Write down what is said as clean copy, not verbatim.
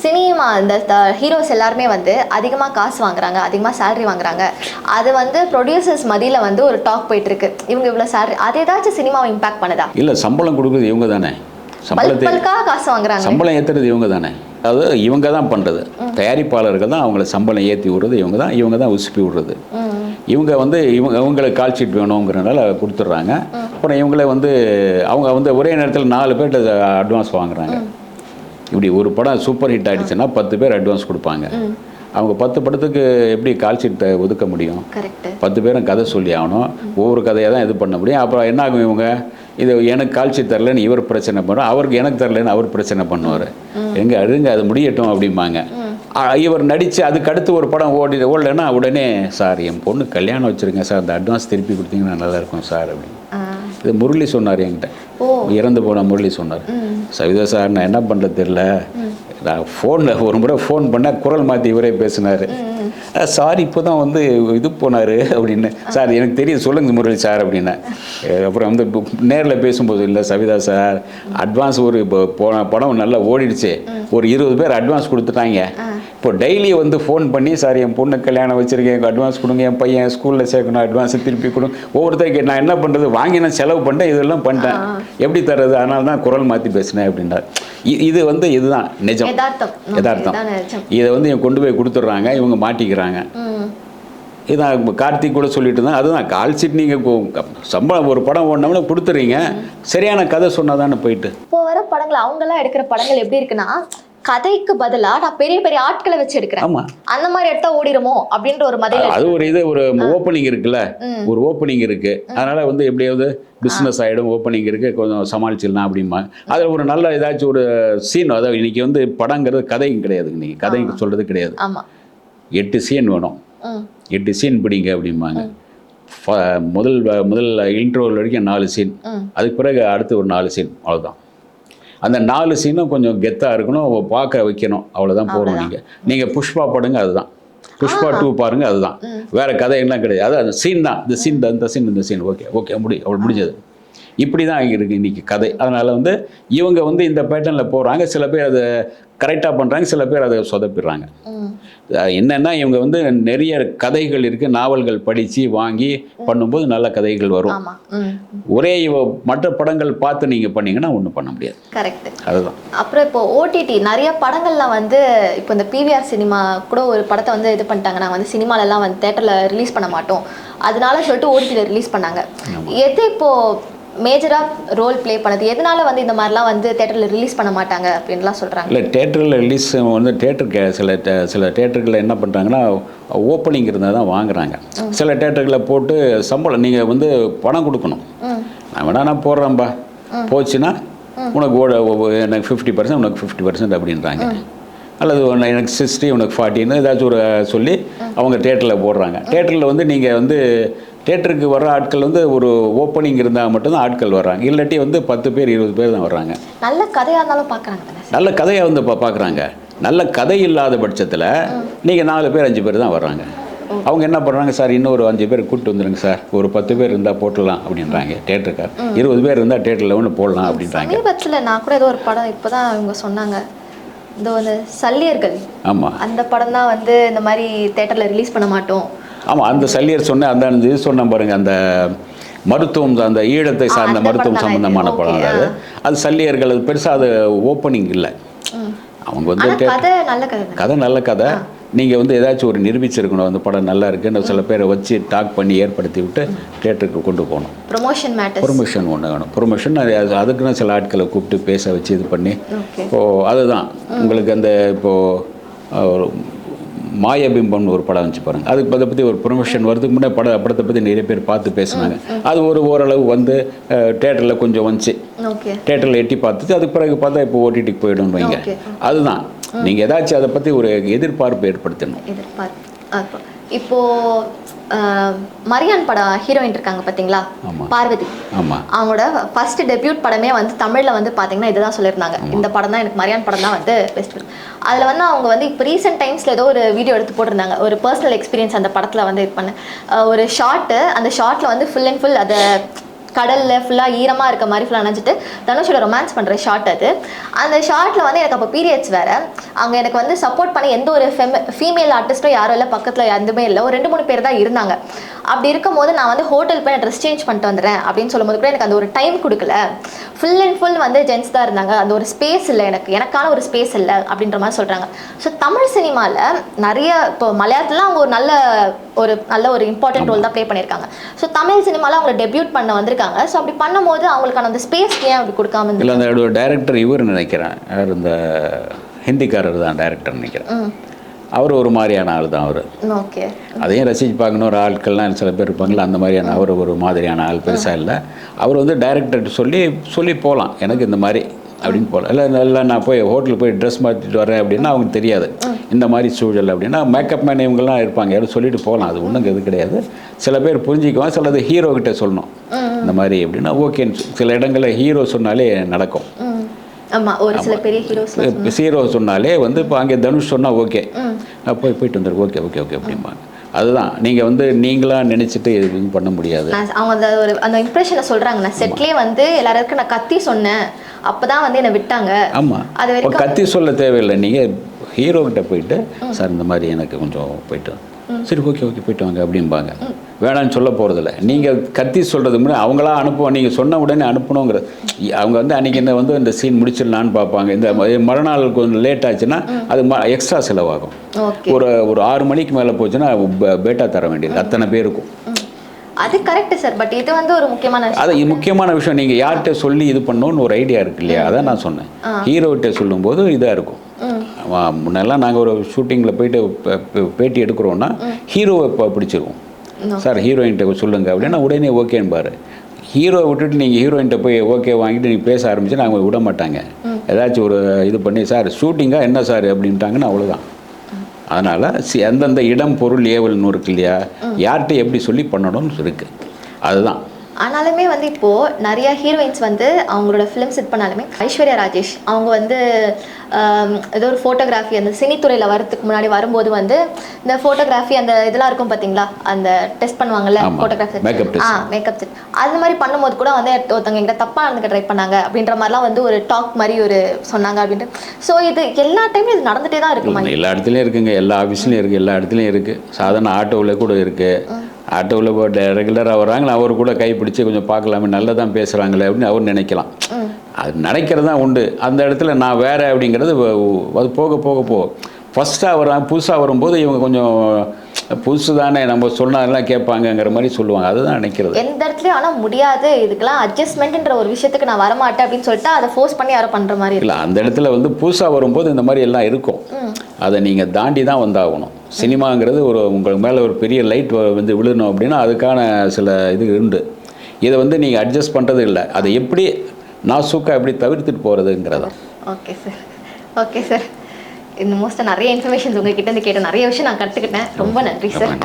Cinema இந்த heroes எல்லாருமே வந்து அதிகமாக காசு வாங்குறாங்க, அதிகமாக சேலரி வாங்குறாங்க. அது வந்து ப்ரொடியூசர்ஸ் மதியில் வந்து ஒரு டாக் போயிட்டு இருக்கு, இவங்க இவ்வளோ சேலரி. அது ஏதாச்சும் சினிமாவை இம்பாக்ட் பண்ணுதா? இல்லை, சம்பளம் கொடுக்குறது இவங்க தானே, காசு வாங்குறாங்க, சம்பளம் ஏற்றுறது இவங்க தானே. அதாவது இவங்க தான் பண்ணுறது, தயாரிப்பாளர்கள் தான் அவங்கள சம்பளம் ஏற்றி விடுறது இவங்க தான் உசுப்பி விடுறது. இவங்க வந்து இவங்களுக்கு கால் ஷீட் வேணுங்கிறனால கொடுத்துட்றாங்க. அப்புறம் இவங்களே வந்து அவங்க வந்து ஒரே நேரத்தில் 4 பேர்கிட்ட அட்வான்ஸ் வாங்குறாங்க. இப்படி ஒரு படம் சூப்பர் ஹிட் ஆகிடுச்சுன்னா 10 பேர் அட்வான்ஸ் கொடுப்பாங்க. அவங்க 10 படத்துக்கு எப்படி கால் ஷீட்டை ஒதுக்க முடியும்? 10 பேரும் கதை சொல்லி ஆகணும், ஒவ்வொரு கதையாக தான் இது பண்ண முடியும். அப்புறம் என்ன ஆகும், இவங்க இது எனக்கு கால் ஷீட் தரலன்னு இவர் பிரச்சனை பண்ணுறோம், அவருக்கு எனக்கு தரலன்னு அவர் பிரச்சனை பண்ணுவார். எங்கே அழுங்க அது முடியட்டும் அப்படிம்பாங்க. இவர் நடித்து அதுக்கு அடுத்து ஒரு படம் ஓடலைன்னா உடனே சார் என் பொண்ணு கல்யாணம் வச்சுருங்க சார், அந்த அட்வான்ஸ் திருப்பி கொடுத்தீங்கன்னா நல்லாயிருக்கும் சார் அப்படின்னு. இது முரளி சொன்னார் என்கிட்ட, இறந்து போன முரளி சொன்னார். சவிதா சார் நான் என்ன பண்ணுறது தெரியல, நான் ஃபோனில் ஒரு முறை ஃபோன் பண்ணால் குரல் மாற்றி இவரே பேசினார். சார் இப்போ தான் வந்து இது போனார் அப்படின்னு. சார் எனக்கு தெரியும், சொல்லுங்கள் முரளி சார் அப்படின்னேன். அப்புறம் வந்து நேரில் பேசும்போது, இல்லை சவிதா சார் அட்வான்ஸ் ஒரு போன படம் நல்லா ஓடிடுச்சு, ஒரு 20 பேர் அட்வான்ஸ் கொடுத்துட்டாங்க. இப்போ டெய்லி வந்து ஃபோன் பண்ணி சார் என் பொண்ணு கல்யாணம் வச்சுருக்கேன், எனக்கு அட்வான்ஸ் கொடுங்க, என் பையன் ஸ்கூலில் சேர்க்கணும், அட்வான்ஸை திருப்பி கொடுங்க. ஒவ்வொருத்தருக்கு நான் என்ன பண்ணுறது, வாங்கி நான் செலவு பண்ணிட்டேன், இதெல்லாம் பண்ணிட்டேன், எப்படி தர்றது? அதனால தான் குரல் மாற்றி பேசினேன் அப்படின்றார். இது வந்து இதுதான் நிஜம், யதார்த்தம். இதை வந்து இவங்க கொண்டு போய் கொடுத்துட்றாங்க, இவங்க மாட்டிக்கிறாங்க. இதான் கார்த்திக் கூட சொல்லிட்டு தான், அதுதான் கால் ஷீட். நீங்கள் சம்பளம் ஒரு படம் ஓடனோம்னா கொடுத்துறீங்க, சரியான கதை சொன்னால் தானே போயிட்டு. இப்போ வர படங்கள் அவங்கெல்லாம் எடுக்கிற படங்கள் எப்படி இருக்குன்னா, கதைக்கு பதிலா நான் பெரிய பெரிய ஆட்களை வச்சு எடுக்கிறேன், அந்த மாதிரி எடுத்தா ஓடிடுமோ அப்படின்ற ஒரு மதில. அது ஒரு ஓப்பனிங் இருக்குல்ல, ஒரு ஓப்பனிங் இருக்கு, அதனால வந்து எப்படியாவது பிஸ்னஸ் ஆகிடும், ஓப்பனிங் இருக்கு, கொஞ்சம் சமாளிச்சிடலாம் அப்படிமா. அதில் ஒரு நல்ல ஏதாச்சும் ஒரு சீன். அதாவது இன்னைக்கு வந்து படங்கிறது கதையும் கிடையாது, இன்னைக்கு கதை சொல்றது கிடையாது. 8 சீன் வேணும், 8 சீன் பிடிங்க அப்படிம்பாங்க. முதல் இன்ட்ரோல் வரைக்கும் 4 சீன், அதுக்கு பிறகு அடுத்து ஒரு 4 சீன், அவ்வளோதான். அந்த 4 சீனும் கொஞ்சம் கெத்தாக இருக்கணும், பார்க்க வைக்கணும், அவ்வளோதான் போகிறோம். நீங்கள் புஷ்பா படுங்க, அதுதான் புஷ்பா 2 பாருங்கள், அதுதான். வேறு கதையெல்லாம் கிடையாது, அது அந்த சீன் தான். இந்த சீன் இந்த சீன் ஓகே அவள் முடிஞ்சது. இப்படி தான் இருக்குது இன்றைக்கி கதை. அதனால் வந்து இவங்க வந்து இந்த பேட்டர்னில் போகிறாங்க. சில பேர் அதை கரெக்டாக பண்ணுறாங்க, சில பேர் அதை சொதப்பிடுறாங்க. என்னென்னா இவங்க வந்து நிறைய கதைகள் இருக்குது, நாவல்கள் படித்து வாங்கி பண்ணும்போது நல்ல கதைகள் வரும். ஒரே மற்ற படங்கள் பார்த்து நீங்கள் பண்ணிங்கன்னா ஒன்றும் பண்ண முடியாது. கரெக்ட், அதுதான். அப்புறம் இப்போ ஓடிடி நிறைய படங்கள்லாம் வந்து இப்போ இந்த பிவிஆர் சினிமா கூட ஒரு படத்தை வந்து இது பண்ணிட்டாங்க, நாங்கள் வந்து சினிமாலெல்லாம் வந்து தேட்டரில் ரிலீஸ் பண்ண மாட்டோம், அதனால சொல்லிட்டு ஓடிடியில் ரிலீஸ் பண்ணாங்க. எது இப்போது மேஜராக ரோல் ப்ளே பண்ணது, எதனால வந்து இந்த மாதிரிலாம் வந்து தேட்டரில் ரிலீஸ் பண்ண மாட்டாங்க அப்படின்லாம் சொல்கிறாங்க? இல்லை, தேட்டரில் ரிலீஸ் வந்து சில தேட்டர்களில் என்ன பண்ணுறாங்கன்னா ஓப்பனிங் இருந்தால் தான் வாங்குறாங்க. சில தேட்டர்களில் போட்டு சம்பளம் நீங்கள் வந்து பணம் கொடுக்கணும். நான் வேணா நான் போடுறேன்பா, போச்சுன்னா உனக்கு எனக்கு 50%, உனக்கு 50% அப்படின்றாங்க. அல்லது எனக்கு 60, உனக்கு 40ன்னு ஏதாச்சும் ஒரு சொல்லி அவங்க தேட்டரில் போடுறாங்க. தேட்டரில் வந்து நீங்கள் வந்து தேட்டருக்கு வர்ற ஆட்கள் வந்து ஒரு ஓப்பனிங் இருந்தால் மட்டும்தான் ஆட்கள் வர்றாங்க, இல்லாட்டி வந்து 10 பேர் 20 பேர் தான் வர்றாங்க. நல்ல கதையாக இருந்தாலும் பார்க்குறாங்க, நல்ல கதையாக வந்து பார்க்குறாங்க. நல்ல கதை இல்லாத பட்சத்தில் நீங்கள் 4 பேர் 5 பேர் தான் வர்றாங்க. அவங்க என்ன பண்ணுறாங்க, சார் இன்னொரு 5 பேர் கூப்பிட்டு வந்துடுங்க சார், ஒரு 10 பேர் இருந்தால் போட்டுடலாம் அப்படின்றாங்க. தேட்டருக்கார் 20 பேர் இருந்தால் தேட்டரில் ஒன்று போடலாம் அப்படின்றாங்க. சமீபத்தில் நான் கூட ஏதோ ஒரு படம் இப்போ தான் இவங்க சொன்னாங்க, இந்த வந்து சல்லியர்கள், ஆமாம், அந்த படம் தான் வந்து இந்த மாதிரி தேட்டரில் ரிலீஸ் பண்ண மாட்டோம். ஆமாம், அந்த சல்லியர் சொன்ன அந்த இது சொன்ன பாருங்கள், அந்த மருத்துவம், அந்த ஈழத்தை சார்ந்த மருத்துவம் சம்பந்தமான படம். அது சல்லியர்கள், அது பெருசாக அது ஓப்பனிங் இல்லை. அவங்க வந்து கதை நல்ல கதை, நீங்கள் வந்து ஏதாச்சும் ஒரு நிரூபிச்சிருக்கணும், அந்த படம் நல்லா இருக்குன்னு சில பேரை வச்சு டாக் பண்ணி ஏற்படுத்தி விட்டு தேட்டருக்கு கொண்டு போகணும். ப்ரொமோஷன் ஒன்று வேணும். ப்ரொமோஷன் அதுக்குன்னு சில ஆட்களை கூப்பிட்டு பேச வச்சு இது பண்ணி. இப்போது அதுதான் உங்களுக்கு அந்த இப்போது மாயபிம்பம்னு ஒரு படம் வந்துச்சு பாருங்கள், அதுக்கு அதை பற்றி ஒரு ப்ரொமோஷன் வரதுக்கு முன்னே படத்தை பற்றி நிறைய பேர் பார்த்து பேசினாங்க. அது ஓரளவு வந்து தேட்டரில் கொஞ்சம் வந்துச்சு, தேட்டரில் எட்டி பார்த்துச்சு. அதுக்கு பிறகு பார்த்தா இப்போ ஓடிடிக்கு போயிடும் வைங்க. அதுதான் நீங்கள் ஏதாச்சும் அதை பற்றி ஒரு எதிர்பார்ப்பு ஏற்படுத்தணும். இப்போ மரியான் படம் ஹீரோயின் இருக்காங்க பார்த்தீங்களா, பார்வதி. அவங்களோட ஃபர்ஸ்ட் டெபியூட் படமே வந்து தமிழில் வந்து பார்த்தீங்கன்னா இதுதான் சொல்லியிருந்தாங்க, இந்த படம் தான் எனக்கு மரியான் படம் தான் வந்து பெஸ்ட். அதில் வந்து அவங்க வந்து இப்போ ரீசெண்ட் டைம்ஸில் ஏதோ ஒரு வீடியோ எடுத்து போட்டிருந்தாங்க, ஒரு பர்சனல் எக்ஸ்பீரியன்ஸ் அந்த படத்தில் வந்து இது பண்ண ஒரு ஷார்ட்டு. அந்த ஷார்ட்டில் வந்து ஃபுல் அண்ட் ஃபுல் அதை கடலில் ஃபுல்லாக ஈரமாக இருக்க மாதிரி ஃபுல்லாக நினச்சிட்டு தனுஷோட ரொமான்ஸ் பண்ணுற ஷார்ட் அது. அந்த ஷார்ட்டில் வந்து எனக்கு அப்போ பீரியட்ஸ் வேறு. அங்கே எனக்கு வந்து சப்போர்ட் பண்ண எந்த ஒரு ஃபீமேல் ஆர்டிஸ்ட்டும் யாரும் இல்லை, பக்கத்தில் எதுவுமே இல்லை, ஒரு 2-3 பேர் தான் இருந்தாங்க. அப்படி இருக்கும்போது நான் வந்து ஹோட்டல் போய் ட்ரெஸ் சேஞ்ச் பண்ணிட்டு வந்துடுறேன் அப்படின்னு சொல்லும்போது கூட எனக்கு அந்த ஒரு டைம் கொடுக்கல. ஃபுல் அண்ட் ஃபுல் வந்து ஜென்ஸ் தான் இருந்தாங்க. அந்த ஒரு ஸ்பேஸ் இல்லை, எனக்கான ஒரு ஸ்பேஸ் இல்லை அப்படின்ற மாதிரி சொல்கிறாங்க. ஸோ தமிழ் சினிமாவில் நிறைய இப்போ மலையாளத்துலாம் அவங்க ஒரு நல்ல ஒரு இம்பார்ட்டன்ட் ரோல் தான் ப்ளே பண்ணியிருக்காங்க. ஸோ தமிழ் சினிமாவில் அவங்க டெபியூட் பண்ண வந்திருக்காங்க. ஸோ அப்படி பண்ணும்போது அவங்களுக்கான அந்த ஸ்பேஸ் ஏன் அப்படி கொடுக்காம இல்லை, அந்த டைரக்டர் இவர் நினைக்கிறேன், இந்த ஹிந்திக்காரர் தான் டைரக்டர் நினைக்கிறேன். அவர் ஒரு மாதிரியான ஆள் தான் அவர். ஓகே, அதையும் ரசிச்சு பார்க்கணும். ஒரு ஆட்கள்லாம் சில பேர் இருப்பாங்களா, அந்த மாதிரியான அவர் ஒரு மாதிரியான ஆள் பெருசாக இல்லை. அவர் வந்து டைரக்டர்கிட்ட சொல்லி போகலாம், எனக்கு இந்த மாதிரி அப்படின்னு போகலாம். இல்லை நான் போய் ஹோட்டலுக்கு போய் ட்ரெஸ் மாற்றிட்டு வரேன் அப்படின்னா அவங்க தெரியாது இந்த மாதிரி சூழல் அப்படின்னா. மேக்கப் மேன் இவங்கெல்லாம் இருப்பாங்க, யாரும் சொல்லிட்டு போகலாம், அது ஒன்றும் இது கிடையாது. சில பேர் புரிஞ்சிக்குவான், சிலது ஹீரோக்கிட்ட சொல்லணும் இந்த மாதிரி அப்படின்னா ஓகேன்னு. சில இடங்களில் ஹீரோ சொன்னாலே நடக்கும். ஆமாம், ஒரு சில பெரிய ஹீரோ சொன்னாலே வந்து இப்போ அங்கே தனுஷ் சொன்னால் ஓகே, போயிட்டு வந்துரு, ஓகே ஓகே ஓகே அப்படிம்பாங்க. அதுதான் நீங்கள் வந்து நீங்களாக நினச்சிட்டு எதுவும் பண்ண முடியாது. அவங்க அந்த இம்ப்ரெஷனை சொல்கிறாங்க. நான் செட்லேயே வந்து எல்லாருக்கும் நான் கத்தி சொன்னேன், அப்போ தான் வந்து என்னை விட்டாங்க. ஆமாம், அது கத்தி சொல்ல தேவையில்லை. நீங்கள் ஹீரோக்கிட்ட போயிட்டு சார் இந்த மாதிரி எனக்கு கொஞ்சம் போயிட்டு சரி ஓகே ஓகே போயிட்டு வாங்க அப்படிம்பாங்க. வேணான்னு சொல்ல போகிறதில்ல. நீங்கள் கத்தி சொல்கிறதுக்கு முன்னாடி அவங்களா அனுப்புவோம், நீங்கள் சொன்ன உடனே அனுப்பணுங்கிறது. அவங்க வந்து அன்றைக்கி இந்த சீன் முடிச்சிடலான்னு பார்ப்பாங்க. இந்த மறுநாள் கொஞ்சம் லேட் ஆச்சுன்னா அது எக்ஸ்ட்ரா செலவாகும். ஒரு 6 மணிக்கு மேலே போச்சுன்னா பேட்டா தர வேண்டியது அத்தனை பேருக்கும். அது கரெக்ட் சார். பட் இது வந்து ஒரு முக்கியமான விஷயம். நீங்கள் யார்கிட்ட சொல்லி இது பண்ணணும்னு ஒரு ஐடியா இருக்கு இல்லையா, அதான் நான் சொன்னேன். ஹீரோகிட்ட சொல்லும்போது இதாக இருக்கும். முன்னெல்லாம் நாங்கள் ஒரு ஷூட்டிங்கில் போயிட்டு பேட்டி எடுக்கிறோன்னா ஹீரோவை பிடிச்சிருவோம். சார் ஹீரோயின்கிட்ட சொல்லுங்கள் அப்படின்னா உடனே ஓகேன்னு. ஹீரோவை விட்டுட்டு நீங்கள் ஹீரோயின்கிட்ட போய் ஓகே வாங்கிட்டு நீங்கள் பேச ஆரம்பிச்சு அவங்க விட மாட்டாங்க. ஏதாச்சும் ஒரு இது பண்ணி சார் ஷூட்டிங்காக என்ன சார் அப்படின்ட்டாங்கன்னு அவ்வளோதான். அதனால் அந்தந்த இடம் பொருள் ஏவல்னு இருக்கு இல்லையா, யார்கிட்ட எப்படி சொல்லி பண்ணணும்னு இருக்குது, அதுதான். ஆனாலுமே வந்து இப்போது நிறையா ஹீரோயின்ஸ் வந்து அவங்களோட ஃபிலிம்ஸ் இது பண்ணாலுமே ஐஸ்வர்யா ராஜேஷ் அவங்க வந்து ஏதோ ஒரு ஃபோட்டோகிராஃபி அந்த சினித்துறையில் வரதுக்கு முன்னாடி வரும்போது வந்து இந்த ஃபோட்டோகிராஃபி அந்த இதெல்லாம் இருக்கும் பார்த்தீங்களா, அந்த டெஸ்ட் பண்ணுவாங்கல்ல ஃபோட்டோகிராஃபி, மேக்கப் செட், அந்த மாதிரி பண்ணும்போது கூட வந்து ஒருத்தவங்க எங்கிட்ட தப்பாக நடந்துக்க ட்ரை பண்ணாங்க அப்படின்ற மாதிரிலாம் வந்து ஒரு டாக் மாதிரி ஒரு சொன்னாங்க அப்படின்ட்டு. ஸோ இது எல்லா டைமும் இது நடந்துகிட்டே தான் இருக்குமா? எல்லா இடத்துலையும் இருக்குங்க, எல்லா ஆஃபீஸ்லையும் இருக்குது, எல்லா இடத்துலையும் இருக்குது. சாதாரண ஆட்டோவில் கூட இருக்குது. ஆட்டோவில் போட்டு ரெகுலராக வர்றாங்களா, அவர் கூட கைப்பிடிச்சு கொஞ்சம் பார்க்கலாமே, நல்லதான் பேசுகிறாங்களே அப்படின்னு அவர் நினைக்கலாம். அது நினைக்கிறது தான் உண்டு. அந்த இடத்துல நான் வேறு அப்படிங்கிறது அது போக போக போக ஃபஸ்ட்டாக புதுசாக வரும்போது இவங்க கொஞ்சம் புதுசு தானே, நம்ம சொன்னாலாம் கேட்பாங்கங்கிற மாதிரி சொல்லுவாங்க. அதுதான் நினைக்கிறது. எந்த இடத்துலையும் ஆனால் முடியாது, இதுக்கெல்லாம் அட்ஜஸ்ட்மெண்ட்ன்ற ஒரு விஷயத்துக்கு நான் வரமாட்டேன் அப்படின்னு சொல்லிட்டு அதை ஃபோர்ஸ் பண்ணி யாரும் பண்ணுற மாதிரி இல்லை. அந்த இடத்துல வந்து புதுசாக வரும்போது இந்த மாதிரி எல்லாம் இருக்கும். அதை நீங்கள் தாண்டி தான் வந்தாகணும். சினிமாங்கிறது உங்களுக்கு மேலே ஒரு பெரிய லைட் வந்து விழுணும் அப்படின்னா அதுக்கான சில இது உண்டு. இதை வந்து நீங்கள் அட்ஜஸ்ட் பண்ணுறது இல்லை, அதை எப்படி நாசூக்காக எப்படி தவிர்த்துட்டு போகிறதுங்கிறதா. Okay sir, okay sir. இந்த மோஸ்ட்டாக நிறைய இன்ஃபர்மேஷன்ஸ் உங்ககிட்ட இருந்து கேட்ட நிறைய விஷயம் நான் கற்றுக்கிட்டேன். ரொம்ப நன்றி சார்.